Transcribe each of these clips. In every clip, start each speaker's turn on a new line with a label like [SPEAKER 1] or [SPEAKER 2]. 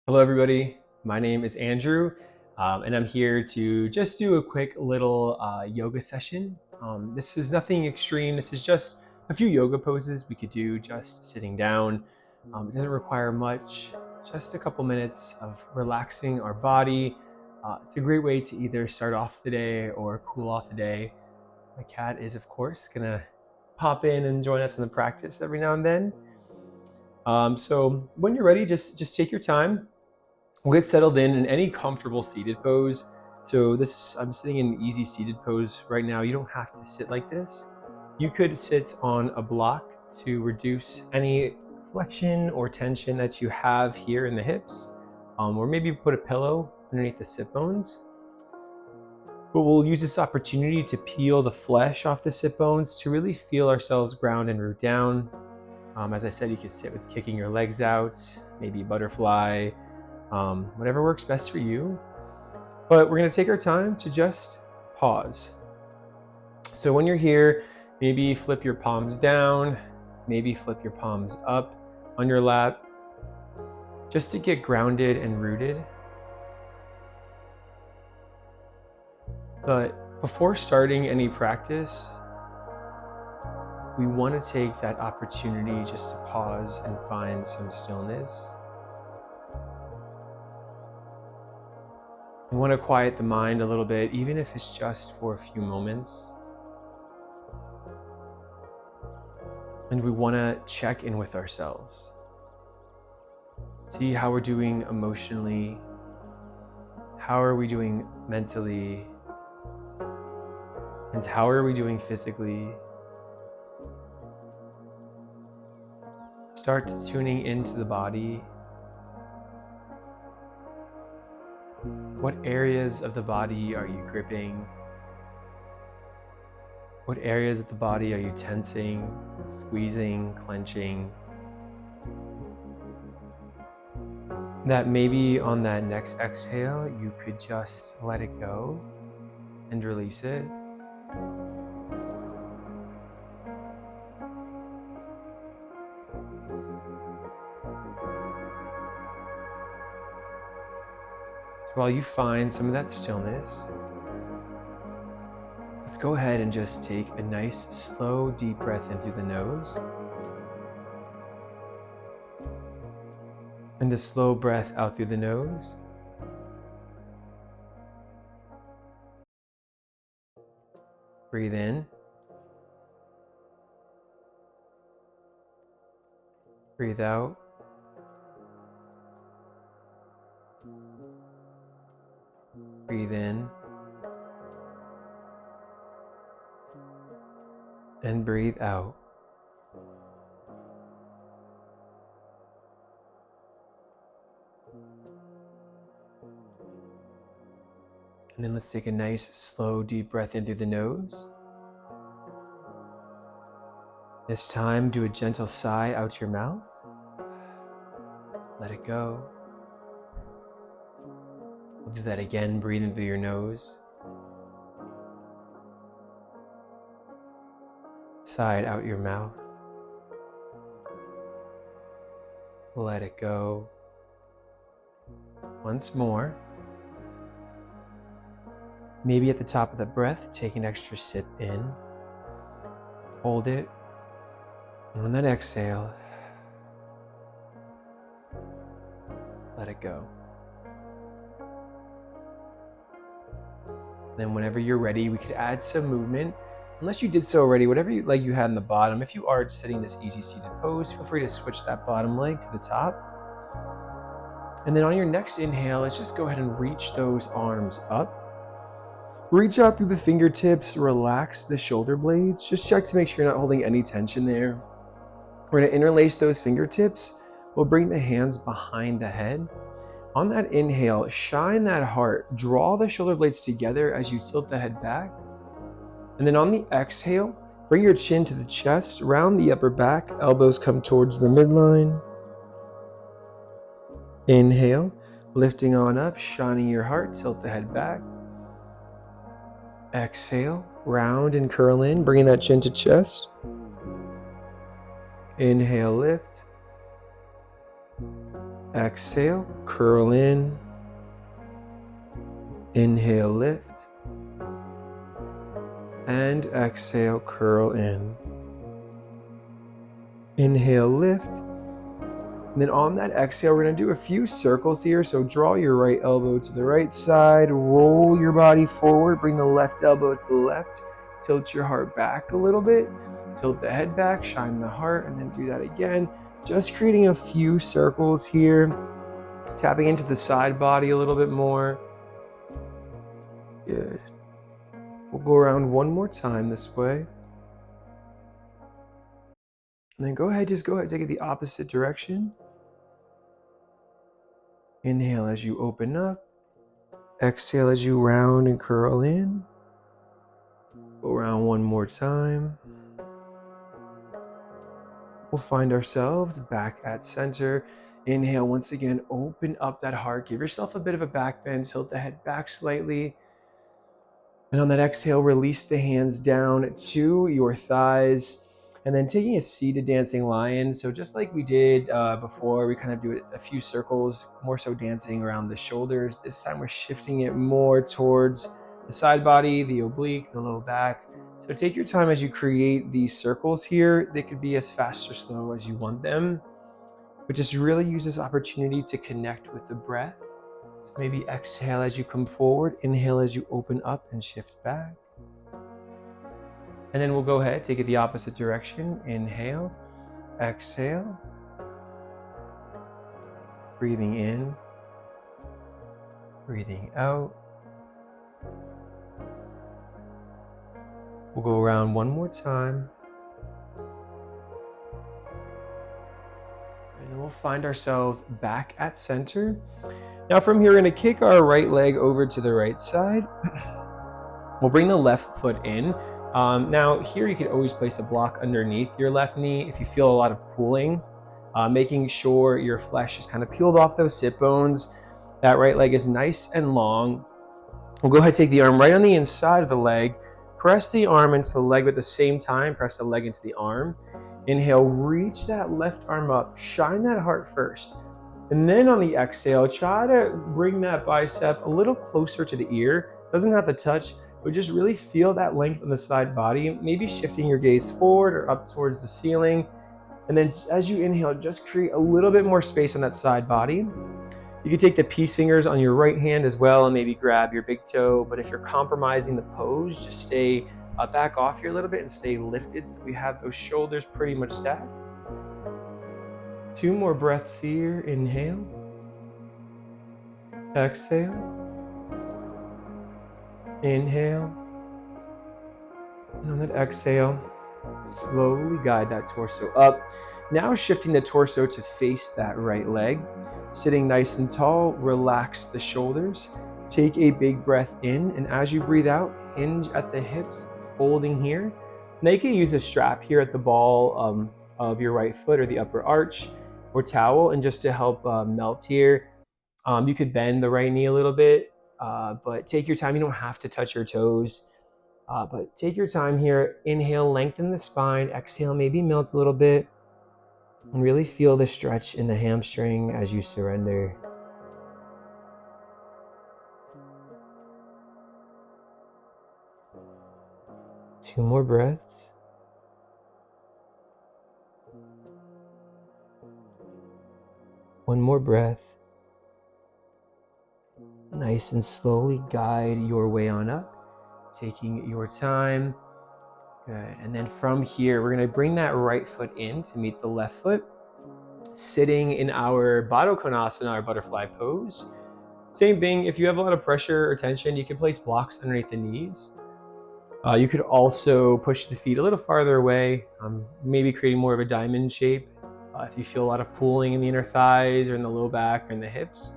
[SPEAKER 1] Hello, everybody. My name is Andrew, and I'm here to just do a quick little yoga session. This is nothing extreme. This is just a few yoga poses we could do just sitting down. It doesn't require much, just a couple minutes of relaxing our body. It's a great way to either start off the day or cool off the day. My cat is, of course, gonna pop in and join us in the practice every now and then. So when you're ready, just take your time. We'll get settled in any comfortable seated pose. So I'm sitting in an easy seated pose right now. You don't have to sit like this. You could sit on a block to reduce any flexion or tension that you have here in the hips, or maybe put a pillow underneath the sit bones. But we'll use this opportunity to peel the flesh off the sit bones to really feel ourselves ground and root down. As I said, you can sit with kicking your legs out, maybe a butterfly, whatever works best for you. But we're going to take our time to just pause. So when you're here, maybe flip your palms down, maybe flip your palms up on your lap, just to get grounded and rooted. But before starting any practice, we want to take that opportunity just to pause and find some stillness. We want to quiet the mind a little bit, even if it's just for a few moments. And we want to check in with ourselves. See how we're doing emotionally. How are we doing mentally? And how are we doing physically? Start tuning into the body. What areas of the body are you gripping? What areas of the body are you tensing, squeezing, clenching? That maybe on that next exhale, you could just let it go and release it. So while you find some of that stillness, let's go ahead and just take a nice, slow, deep breath in through the nose. And a slow breath out through the nose. Breathe in. Breathe out. Breathe in. And breathe out. And then let's take a nice, slow, deep breath in through the nose. This time, do a gentle sigh out your mouth. Let it go. We'll do that again, breathe in through your nose. Sigh it out your mouth. Let it go. Once more. Maybe at the top of the breath, take an extra sip in. Hold it. And on that exhale, let it go. Then whenever you're ready, we could add some movement. Unless you did so already, whatever leg you had in the bottom, if you are sitting this easy seated pose, feel free to switch that bottom leg to the top. And then on your next inhale, let's just go ahead and reach those arms up. Reach out through the fingertips, relax the shoulder blades. Just check to make sure you're not holding any tension there. We're going to interlace those fingertips. We'll bring the hands behind the head. On that inhale, shine that heart. Draw the shoulder blades together as you tilt the head back. And then on the exhale, bring your chin to the chest, round the upper back, elbows come towards the midline. Inhale, lifting on up, shining your heart, tilt the head back. Exhale, round and curl in, bringing that chin to chest. Inhale, lift. Exhale, curl in. Inhale, lift. And exhale, curl in. Inhale, lift. And then on that exhale, we're going to do a few circles here. So draw your right elbow to the right side, roll your body forward, bring the left elbow to the left, tilt your heart back a little bit, tilt the head back, shine the heart, and then do that again. Just creating a few circles here, tapping into the side body a little bit more. Good. We'll go around one more time this way. And then just go ahead, take it the opposite direction. Inhale as you open up. Exhale as you round and curl in. Go around one more time. We'll find ourselves back at center. Inhale, once again, open up that heart. Give yourself a bit of a back bend, tilt the head back slightly. And on that exhale, release the hands down to your thighs. And then taking a seated dancing lion. So just like we did before, we kind of do a few circles, more so dancing around the shoulders. This time we're shifting it more towards the side body, the oblique, the low back. So take your time as you create these circles here. They could be as fast or slow as you want them, but just really use this opportunity to connect with the breath. So maybe exhale as you come forward, inhale as you open up and shift back. And then we'll go ahead, take it the opposite direction. Inhale, exhale. Breathing in, breathing out. We'll go around one more time. And we'll find ourselves back at center. Now from here, we're going to kick our right leg over to the right side. We'll bring the left foot in. Now here you can always place a block underneath your left knee if you feel a lot of pulling, making sure your flesh is kind of peeled off those sit bones. That right leg is nice and long. We'll go ahead and take the arm right on the inside of the leg, press the arm into the leg, but at the same time, press the leg into the arm. Inhale, reach that left arm up, shine that heart first. And then on the exhale, try to bring that bicep a little closer to the ear. Doesn't have to touch, but just really feel that length on the side body, maybe shifting your gaze forward or up towards the ceiling. And then as you inhale, just create a little bit more space on that side body. You can take the peace fingers on your right hand as well and maybe grab your big toe. But if you're compromising the pose, just stay back off here a little bit and stay lifted so we have those shoulders pretty much stacked. 2 more breaths here. Inhale. Exhale. Inhale, and on that exhale, slowly guide that torso up. Now shifting the torso to face that right leg. Sitting nice and tall, relax the shoulders. Take a big breath in, and as you breathe out, hinge at the hips, folding here. Now you can use a strap here at the ball of your right foot or the upper arch or towel, and just to help melt here, you could bend the right knee a little bit. But take your time. You don't have to touch your toes, but take your time here. Inhale, lengthen the spine. Exhale, maybe melt a little bit, and really feel the stretch in the hamstring as you surrender. Two more breaths. One more breath. Nice and slowly guide your way on up, taking your time. Good. And then from here, we're going to bring that right foot in to meet the left foot, sitting in our Baddha Konasana, our butterfly pose. Same thing, if you have a lot of pressure or tension, you can place blocks underneath the knees. You could also push the feet a little farther away, maybe creating more of a diamond shape. If you feel a lot of pulling in the inner thighs or in the low back or in the hips.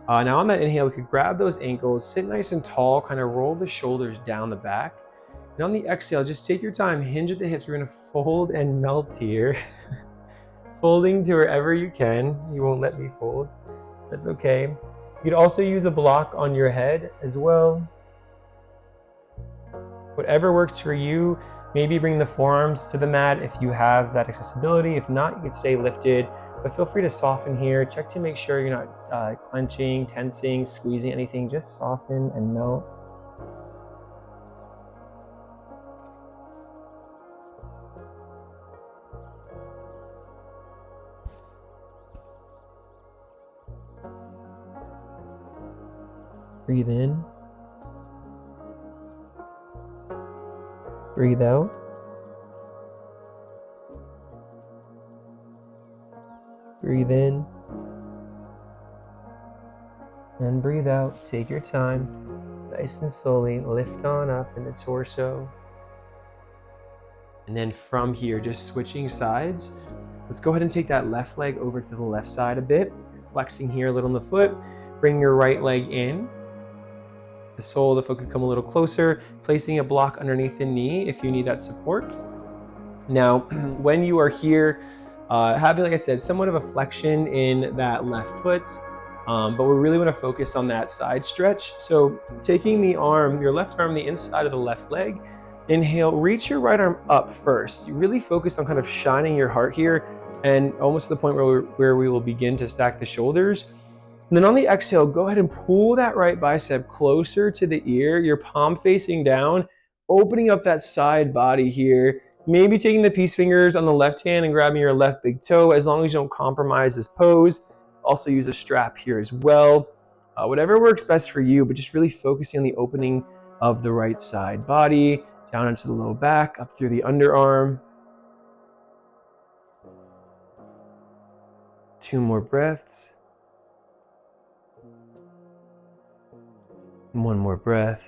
[SPEAKER 1] Now on that inhale, we could grab those ankles, sit nice and tall, kind of roll the shoulders down the back. And on the exhale, just take your time, hinge at the hips. We're going to fold and melt here. Folding to wherever you can. You won't let me fold. That's okay. You could also use a block on your head as well. Whatever works for you. Maybe bring the forearms to the mat if you have that accessibility. If not, you can stay lifted, but feel free to soften here. Check to make sure you're not clenching, tensing, squeezing anything. Just soften and melt. Breathe in. Breathe out. Breathe in. And breathe out. Take your time. Nice and slowly lift on up in the torso. And then from here, just switching sides. Let's go ahead and take that left leg over to the left side a bit. Flexing here a little in the foot. Bring your right leg in. The sole of the foot could come a little closer. Placing a block underneath the knee if you need that support. Now, when you are here, having, like I said, somewhat of a flexion in that left foot, but we really want to focus on that side stretch. So taking the arm, your left arm, the inside of the left leg, inhale, reach your right arm up first. You really focus on kind of shining your heart here, and almost to the point where we will begin to stack the shoulders. And then on the exhale, go ahead and pull that right bicep closer to the ear, your palm facing down, opening up that side body here. Maybe taking the peace fingers on the left hand and grabbing your left big toe, as long as you don't compromise this pose. Also use a strap here as well. Whatever works best for you, but just really focusing on the opening of the right side body, down into the low back, up through the underarm. 2 more breaths. 1 more breath.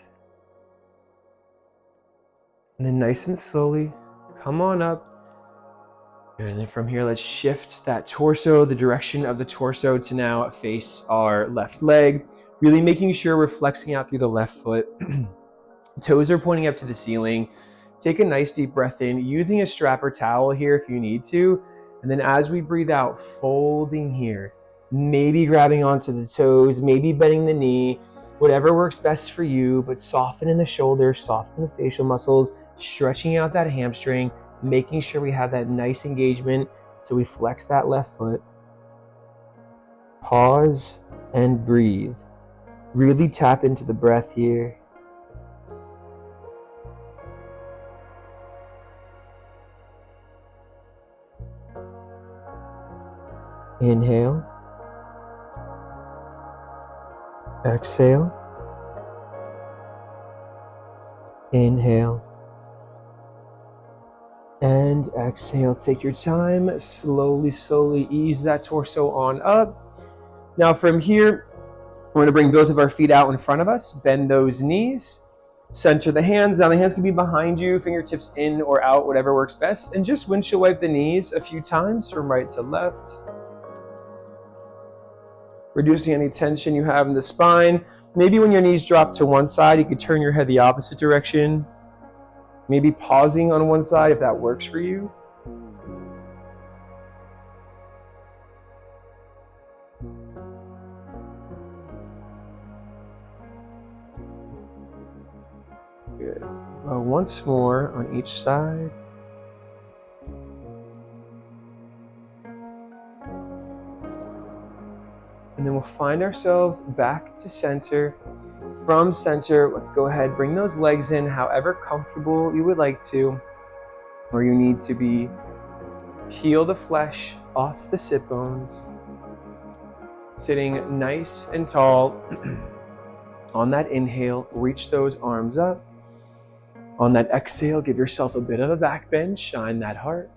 [SPEAKER 1] And then nice and slowly, come on up. And then from here, let's shift that torso, the direction of the torso, to now face our left leg. Really making sure we're flexing out through the left foot. Toes are pointing up to the ceiling. Take a nice deep breath in, using a strap or towel here if you need to. And then as we breathe out, folding here. Maybe grabbing onto the toes, maybe bending the knee. Whatever works best for you, but soften in the shoulders, soften the facial muscles, stretching out that hamstring, making sure we have that nice engagement. So we flex that left foot. Pause and breathe. Really tap into the breath here. Inhale. Exhale. Inhale. And exhale. Take your time. Slowly, slowly ease that torso on up. Now from here, we're going to bring both of our feet out in front of us. Bend those knees. Center the hands. Now the hands can be behind you, fingertips in or out, whatever works best. And just windshield wipe the knees a few times from right to left. Reducing any tension you have in the spine. Maybe when your knees drop to one side, you could turn your head the opposite direction. Maybe pausing on one side if that works for you. Good. Once more on each side. And then we'll find ourselves back to center. From center, let's go ahead, bring those legs in however comfortable you would like to, or you need to be. Peel the flesh off the sit bones. Sitting nice and tall. On that inhale, reach those arms up. On that exhale, give yourself a bit of a back bend, shine that heart.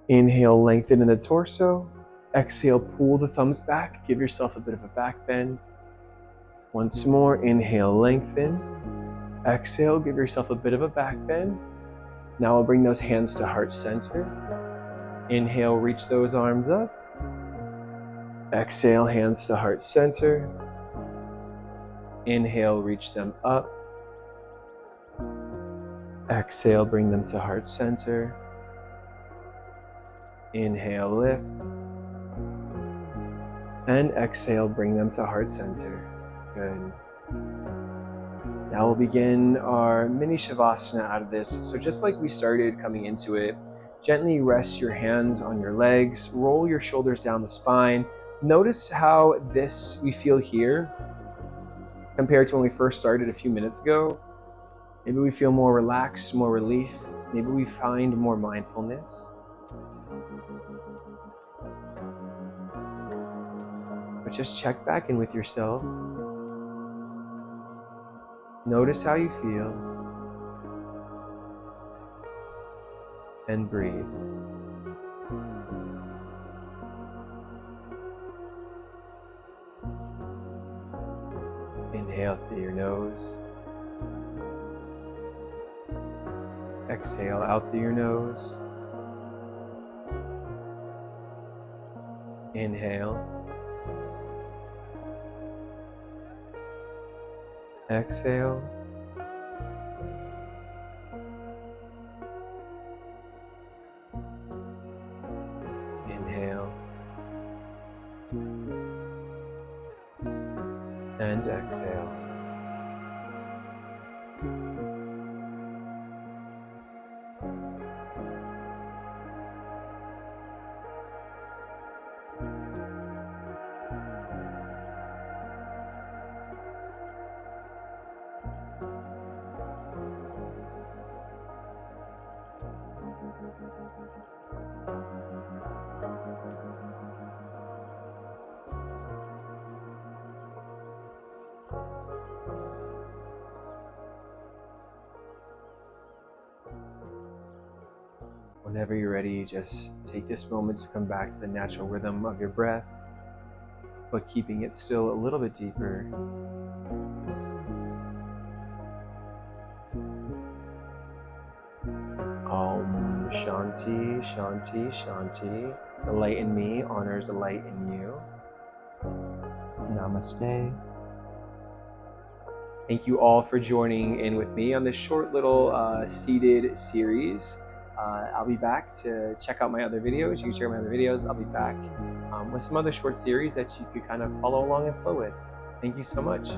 [SPEAKER 1] Inhale, lengthen in the torso. Exhale, pull the thumbs back, give yourself a bit of a back bend. Once more, inhale, lengthen. Exhale, give yourself a bit of a back bend. Now we'll bring those hands to heart center. Inhale, reach those arms up. Exhale, hands to heart center. Inhale, reach them up. Exhale, bring them to heart center. Inhale, lift. And exhale, bring them to heart center. Good. Now we'll begin our mini shavasana out of this. So just like we started coming into it, gently rest your hands on your legs, roll your shoulders down the spine. Notice how this we feel here compared to when we first started a few minutes ago. Maybe we feel more relaxed, more relief. Maybe we find more mindfulness. But just check back in with yourself. Notice how you feel. And breathe. Inhale through your nose. Exhale out through your nose. Inhale. Exhale. Inhale. And exhale. Whenever you're ready, just take this moment to come back to the natural rhythm of your breath, but keeping it still a little bit deeper. Om Shanti, Shanti, Shanti. The light in me honors the light in you. Namaste. Thank you all for joining in with me on this short little seated series. I'll be back to check out my other videos. You can check out my other videos. I'll be back with some other short series that you could kind of follow along and flow with. Thank you so much.